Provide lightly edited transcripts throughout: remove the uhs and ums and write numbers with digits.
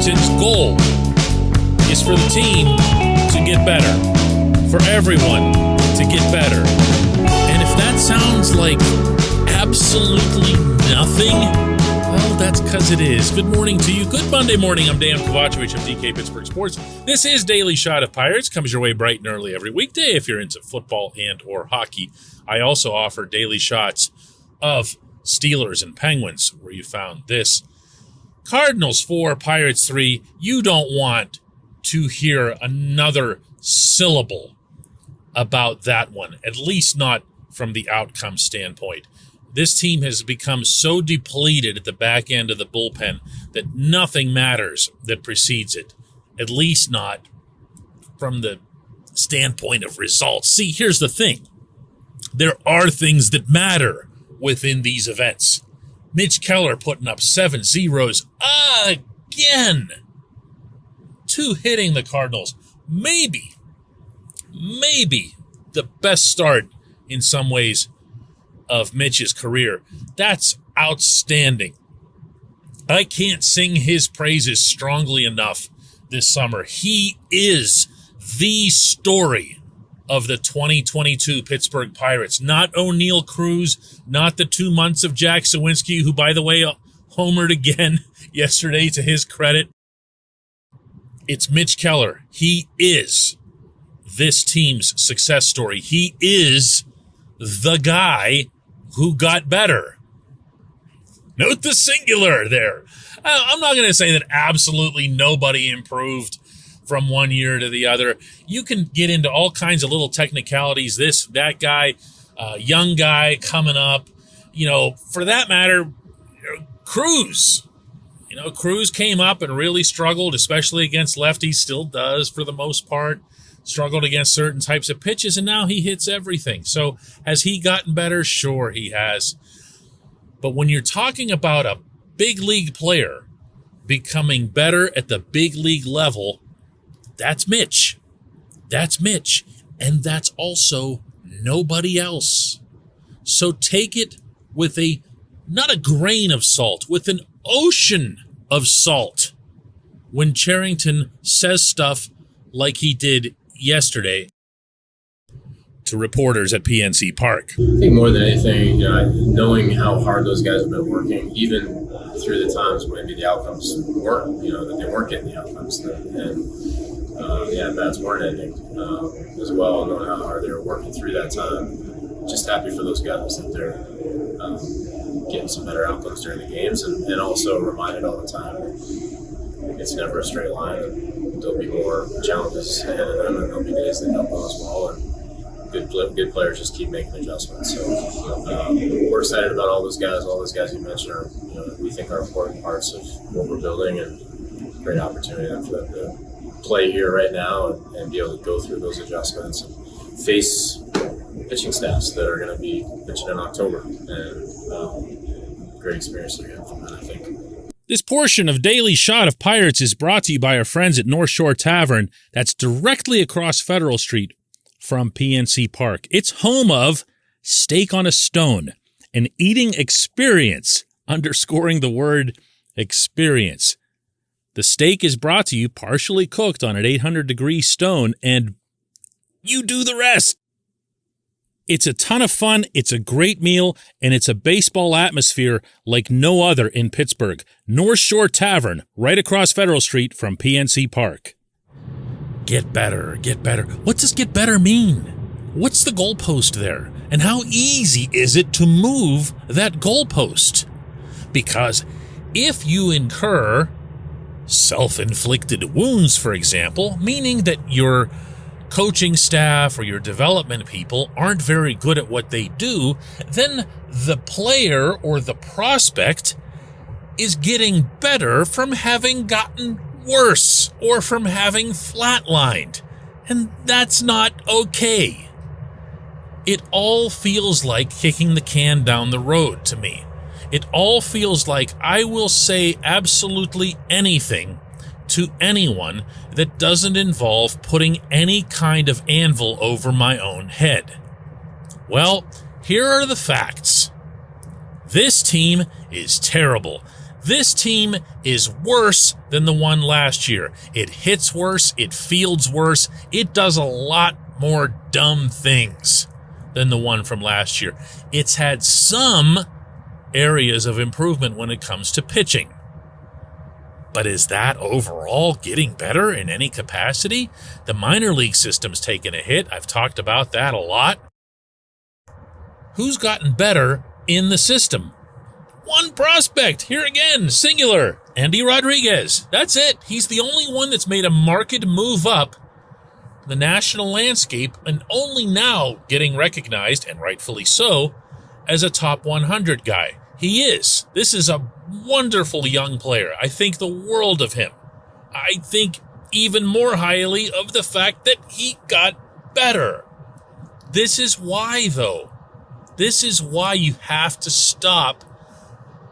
Cherington's goal is for the team to get better, for everyone to get better. And if that sounds like absolutely nothing, well, that's because it is. Good morning to you. Good Monday morning. I'm Dejan Kovacevic of DK Pittsburgh Sports. This is Daily Shot of Pirates. Comes your way bright and early every weekday if you're into football and or hockey. I also offer daily shots of Steelers and Penguins, where you found this. Cardinals 4, Pirates 3. You don't want to hear another syllable about that one, at least not from the outcome standpoint. This team has become so depleted at the back end of the bullpen that nothing matters that precedes it, at least not from the standpoint of results. See, here's the thing. There are things that matter within these events. Mitch Keller putting up 7 zeros again. 2 hitting the Cardinals. Maybe the best start in some ways of Mitch's career. That's outstanding. I can't sing his praises strongly enough this summer. He is the story of the 2022 Pittsburgh Pirates. Not O'Neal Cruz, not the 2 months of Jack Sawinski, who, by the way, homered again yesterday to his credit. It's Mitch Keller. He is this team's success story. He is the guy who got better. Note the singular there. I'm not going to say that absolutely nobody improved from one year to the other. You can get into all kinds of little technicalities, this, that guy, young guy coming up. For that matter, Cruz. Cruz came up and really struggled, especially against lefties, still does for the most part. Struggled against certain types of pitches, and now he hits everything. So has he gotten better? Sure, he has. But when you're talking about a big league player becoming better at the big league level, that's Mitch. That's Mitch. And that's also nobody else. So take it with not a grain of salt, with an ocean of salt when Cherington says stuff like he did yesterday to reporters at PNC Park. I think more than anything, knowing how hard those guys have been working, even through the times when maybe the outcomes weren't, that they weren't getting the outcomes, and bats weren't ending as well, knowing how hard they were working through that time. Just happy for those guys that they're getting some better outcomes during the games, and also reminded all the time that it's never a straight line. And there'll be more challenges ahead of them, and there'll be days that don't go as well. And good players just keep making adjustments. So we're excited about all those guys you mentioned are, we think are important parts of what we're building, and great opportunity for them to play here right now and be able to go through those adjustments and face pitching staffs that are going to be pitching in October. And great experience to get from that, I think. This portion of Daily Shot of Pirates is brought to you by our friends at Shore Tavern. That's directly across Federal Street from PNC Park. It's home of Steak on a Stone, an eating experience, underscoring the word experience. The steak is brought to you partially cooked on an 800-degree stone, and you do the rest. It's a ton of fun, it's a great meal, and it's a baseball atmosphere like no other in Pittsburgh. North Shore Tavern, right across Federal Street from PNC Park. Get better, get better. What does get better mean? What's the goalpost there? And how easy is it to move that goalpost? Because if you incur self-inflicted wounds, for example, meaning that your coaching staff or your development people aren't very good at what they do, then the player or the prospect is getting better from having gotten worse or from having flatlined. And that's not okay. It all feels like kicking the can down the road to me. It all feels like I will say absolutely anything to anyone that doesn't involve putting any kind of anvil over my own head. Well, here are the facts. This team is terrible. This team is worse than the one last year. It hits worse. It fields worse. It does a lot more dumb things than the one from last year. It's had some areas of improvement when it comes to pitching. But is that overall getting better in any capacity? The minor league system's taken a hit. I've talked about that a lot. Who's gotten better in the system? One prospect, here again, singular, Andy Rodriguez. That's it. He's the only one that's made a marked move up the national landscape and only now getting recognized, and rightfully so, as a top 100 guy. He is. This is a wonderful young player. I think the world of him. I think even more highly of the fact that he got better. This is why, though. This is why you have to stop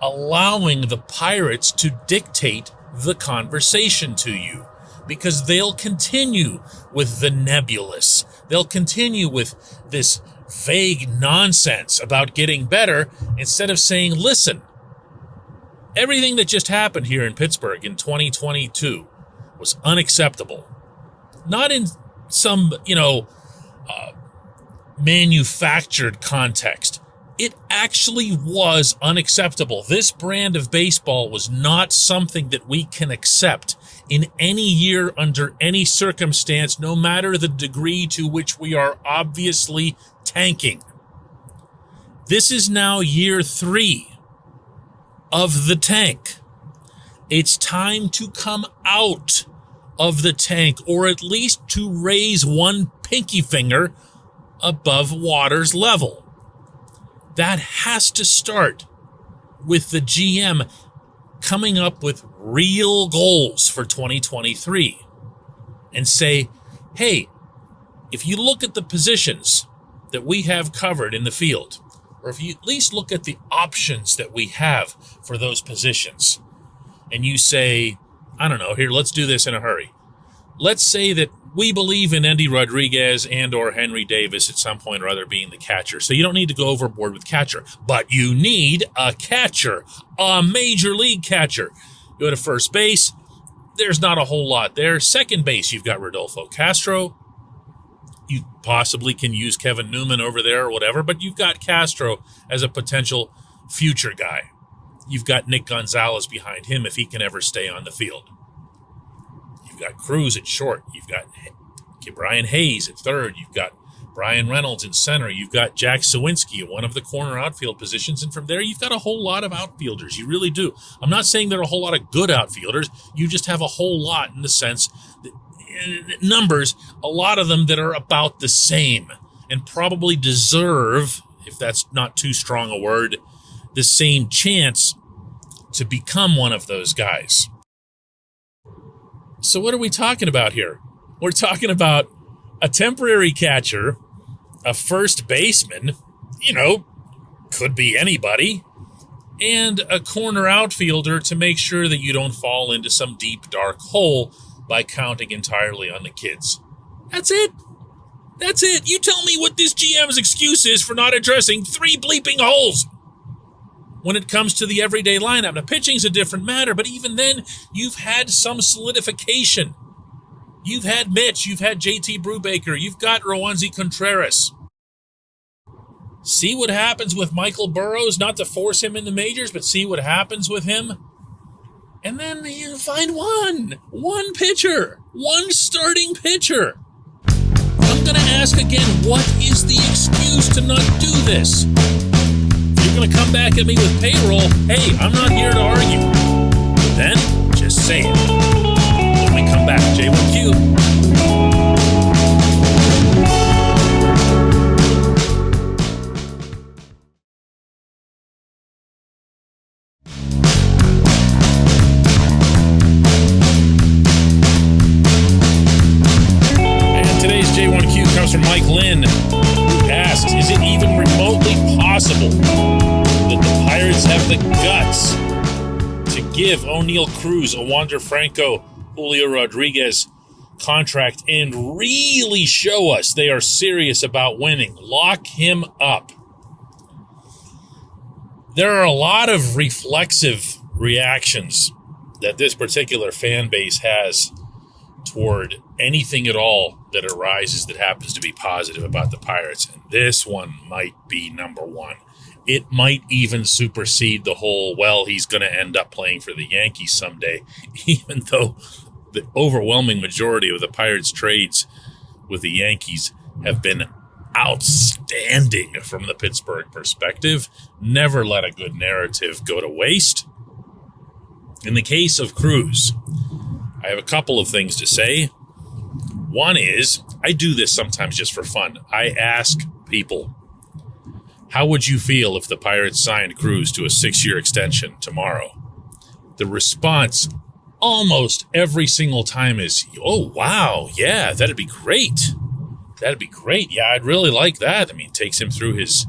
allowing the Pirates to dictate the conversation to you, because they'll continue with the nebulous. They'll continue with this vague nonsense about getting better instead of saying, listen, everything that just happened here in Pittsburgh in 2022 was unacceptable. Not in some, manufactured context. It actually was unacceptable. This brand of baseball was not something that we can accept in any year under any circumstance, no matter the degree to which we are obviously tanking. This is now year 3 of the tank. It's time to come out of the tank, or at least to raise one pinky finger above water's level. That has to start with the GM coming up with real goals for 2023 and say, hey, if you look at the positions that we have covered in the field, or if you at least look at the options that we have for those positions, and you say, I don't know, here, let's do this in a hurry. Let's say that we believe in Andy Rodriguez and or Henry Davis at some point or other being the catcher. So you don't need to go overboard with catcher, but you need a catcher, a major league catcher. You go to first base, there's not a whole lot there. Second base, you've got Rodolfo Castro. You possibly can use Kevin Newman over there or whatever, but you've got Castro as a potential future guy. You've got Nick Gonzalez behind him if he can ever stay on the field. You've got Cruz at short. You've got Brian Hayes at third. You've got Brian Reynolds in center. You've got Jack Sawinski at one of the corner outfield positions. And from there, you've got a whole lot of outfielders. You really do. I'm not saying there are a whole lot of good outfielders. You just have a whole lot in the sense that numbers, a lot of them that are about the same and probably deserve, if that's not too strong a word, the same chance to become one of those guys. So what are we talking about here? We're talking about a temporary catcher, a first baseman, could be anybody, and a corner outfielder to make sure that you don't fall into some deep, dark hole by counting entirely on the kids. That's it. That's it. You tell me what this GM's excuse is for not addressing 3 bleeping holes when it comes to the everyday lineup. Now, pitching's a different matter, but even then, you've had some solidification. You've had Mitch, you've had JT Brubaker, you've got Roansy Contreras. See what happens with Michael Burrows, not to force him in the majors, but see what happens with him. And then you find one pitcher, one starting pitcher. I'm going to ask again, what is the excuse to not do this? If you're going to come back at me with payroll, hey, I'm not here to argue. But then, just say it. When we come back, J1Q. From Mike Lynn, who asks, is it even remotely possible that the Pirates have the guts to give O'Neal Cruz a Wander Franco, Julio Rodriguez contract and really show us they are serious about winning? Lock him up. There are a lot of reflexive reactions that this particular fan base has toward anything at all that arises that happens to be positive about the Pirates. And this one might be number one. It might even supersede the whole, well, he's going to end up playing for the Yankees someday, even though the overwhelming majority of the Pirates' trades with the Yankees have been outstanding from the Pittsburgh perspective. Never let a good narrative go to waste. In the case of Cruz, I have a couple of things to say. One is, I do this sometimes just for fun. I ask people, how would you feel if the Pirates signed Cruz to a 6-year extension tomorrow? The response almost every single time is, oh, wow, yeah, that'd be great. That'd be great. Yeah, I'd really like that. I mean, it takes him through his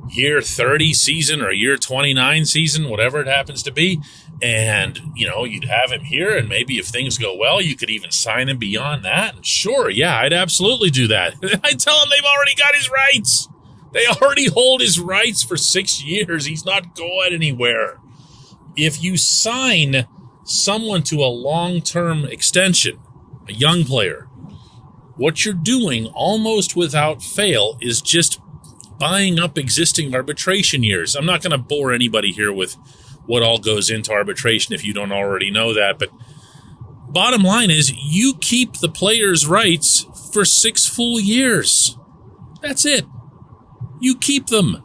year 30 season or year 29 season, whatever it happens to be. And, you know, you'd have him here, and maybe if things go well, you could even sign him beyond that. And sure, yeah, I'd absolutely do that. I tell him they've already got his rights. They already hold his rights for 6 years. He's not going anywhere. If you sign someone to a long-term extension, a young player, what you're doing almost without fail is just buying up existing arbitration years. I'm not going to bore anybody here with what all goes into arbitration if you don't already know that. But bottom line is you keep the player's rights for 6 full years. That's it. You keep them.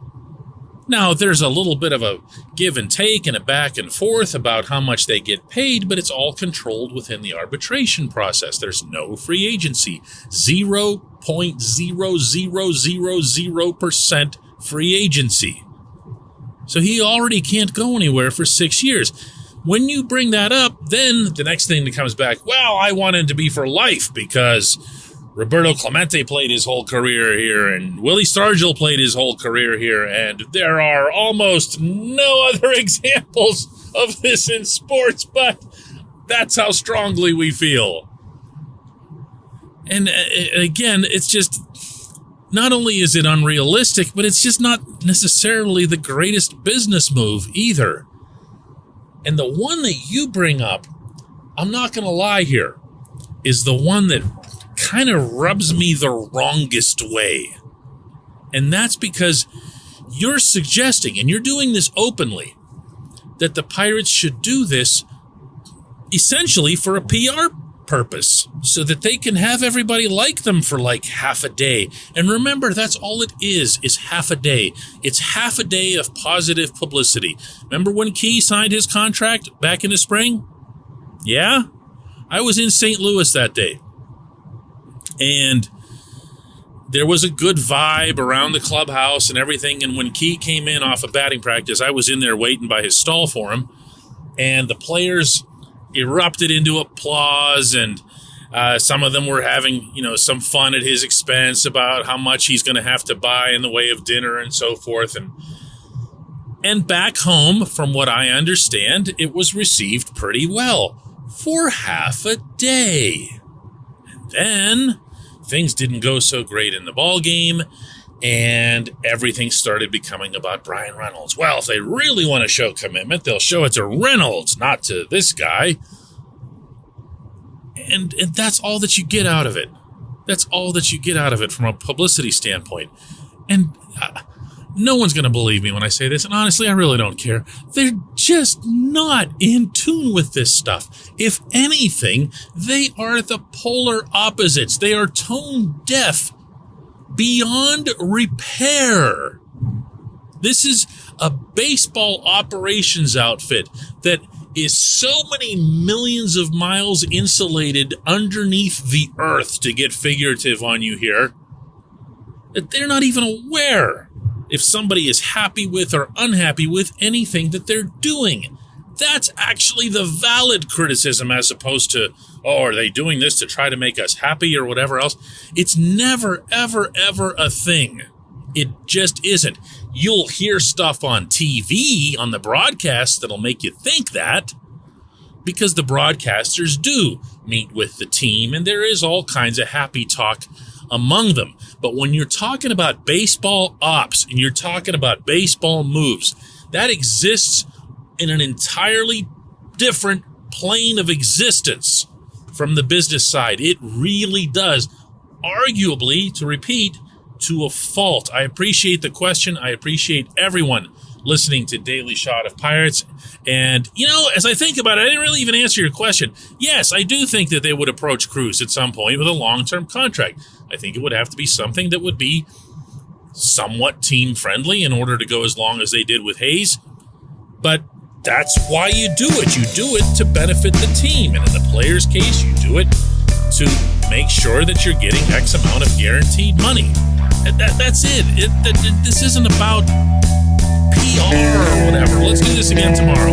Now, there's a little bit of a give and take and a back and forth about how much they get paid, but it's all controlled within the arbitration process. There's no free agency. 0.0000% free agency. So he already can't go anywhere for 6 years. When you bring that up, then the next thing that comes back, well, I want him to be for life because Roberto Clemente played his whole career here, and Willie Stargell played his whole career here, and there are almost no other examples of this in sports, but that's how strongly we feel. And again, it's just, not only is it unrealistic, but it's just not necessarily the greatest business move either. And the one that you bring up, I'm not going to lie here, is the one that kind of rubs me the wrongest way. And that's because you're suggesting, and you're doing this openly, that the Pirates should do this essentially for a PR purpose, so that they can have everybody like them for like half a day. And remember, that's all it is half a day. It's half a day of positive publicity. Remember when Key signed his contract back in the spring? Yeah? I was in St. Louis that day. And there was a good vibe around the clubhouse and everything. And when Key came in off of batting practice, I was in there waiting by his stall for him. And the players erupted into applause. And some of them were having, some fun at his expense about how much he's going to have to buy in the way of dinner and so forth. And back home, from what I understand, it was received pretty well for half a day. And then things didn't go so great in the ball game, and everything started becoming about Brian Reynolds. Well, if they really want to show commitment, they'll show it to Reynolds, not to this guy. And that's all that you get out of it. That's all that you get out of it from a publicity standpoint. And no one's going to believe me when I say this, and honestly, I really don't care. They're just not in tune with this stuff. If anything, they are the polar opposites. They are tone deaf beyond repair. This is a baseball operations outfit that is so many millions of miles insulated underneath the earth, to get figurative on you here, that they're not even aware if somebody is happy with or unhappy with anything that they're doing. That's actually the valid criticism, as opposed to, oh, are they doing this to try to make us happy or whatever else? It's never, ever, ever a thing. It just isn't. You'll hear stuff on TV, on the broadcast, that'll make you think that, because the broadcasters do meet with the team, and there is all kinds of happy talk among them. But when you're talking about baseball ops and you're talking about baseball moves, that exists in an entirely different plane of existence from the business side. It really does. Arguably, to repeat, to a fault. I appreciate the question. I appreciate everyone listening to Daily Shot of Pirates. And, as I think about it, I didn't really even answer your question. Yes, I do think that they would approach Cruz at some point with a long-term contract. I think it would have to be something that would be somewhat team-friendly in order to go as long as they did with Hayes. But that's why you do it. You do it to benefit the team. And in the player's case, you do it to make sure that you're getting X amount of guaranteed money. That's it. This isn't about PR or whatever. Let's do this again tomorrow.